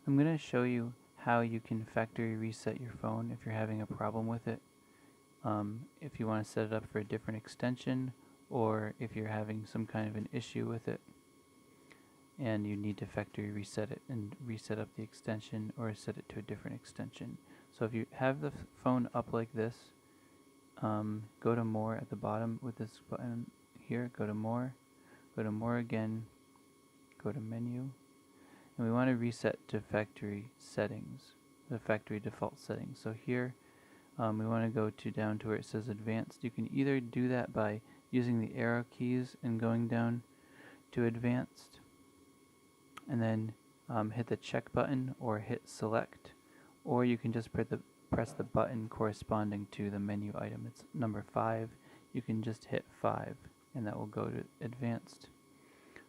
I'm going to show you how you can factory reset your phone if you're having a problem with it. If you want to set it up for a different extension, or if you're having some kind of an issue with it and you need to factory reset it and reset up the extension or set it to a different extension. So if you have the phone up like this, go to more at the bottom with this button here, go to more again, go to menu, and we want to reset to factory settings, the factory default settings. So here we want to go down to where it says advanced. You can either do that by using the arrow keys and going down to advanced, and then hit the check button or hit select, or you can just press the button corresponding to the menu item. It's number 5. You can just hit 5 and that will go to advanced.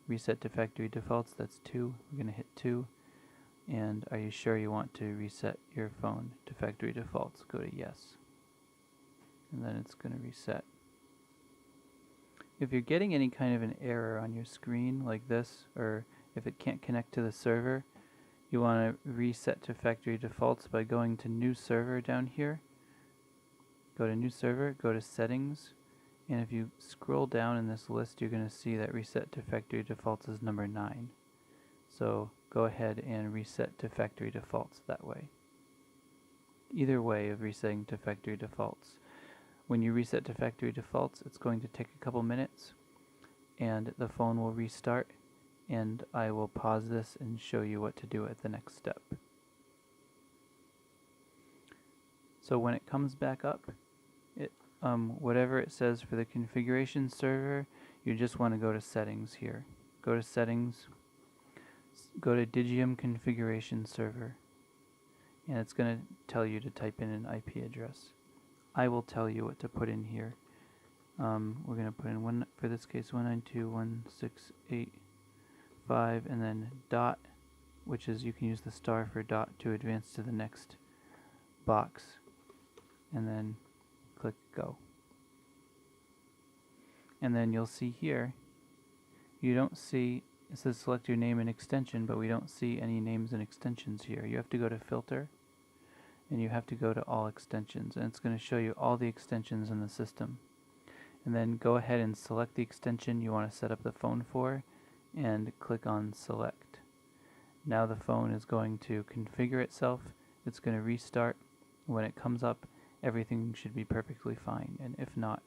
Reset to factory defaults, that's 2. We're going to hit 2. And are you sure you want to reset your phone to factory defaults? Go to yes. And then it's going to reset. If you're getting any kind of an error on your screen like this, or if it can't connect to the server, you want to reset to factory defaults by going to new server down here. Go to new server, go to settings, and if you scroll down in this list, you're going to see that reset to factory defaults is number 9. So go ahead and reset to factory defaults that way. Either way of resetting to factory defaults. When you reset to factory defaults, it's going to take a couple minutes and the phone will restart, and I will pause this and show you what to do at the next step. So when it comes back up, whatever it says for the configuration server, you just want to go to settings here. Go to settings, go to Digium configuration server, and it's going to tell you to type in an IP address. I will tell you what to put in here. We're going to put in, for this case, 192.168.5, and then dot, which is, you can use the star for dot to advance to the next box, and then click go. And then you'll see here, you don't see, it says select your name and extension, but we don't see any names and extensions here. You have to go to filter, and you have to go to all extensions, and it's going to show you all the extensions in the system. And then go ahead and select the extension you want to set up the phone for, and click on select. Now the phone is going to configure itself, it's going to restart. When it comes up, everything should be perfectly fine, and if not,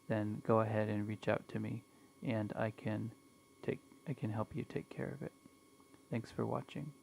then go ahead and reach out to me, and I can help you take care of it. Thanks for watching.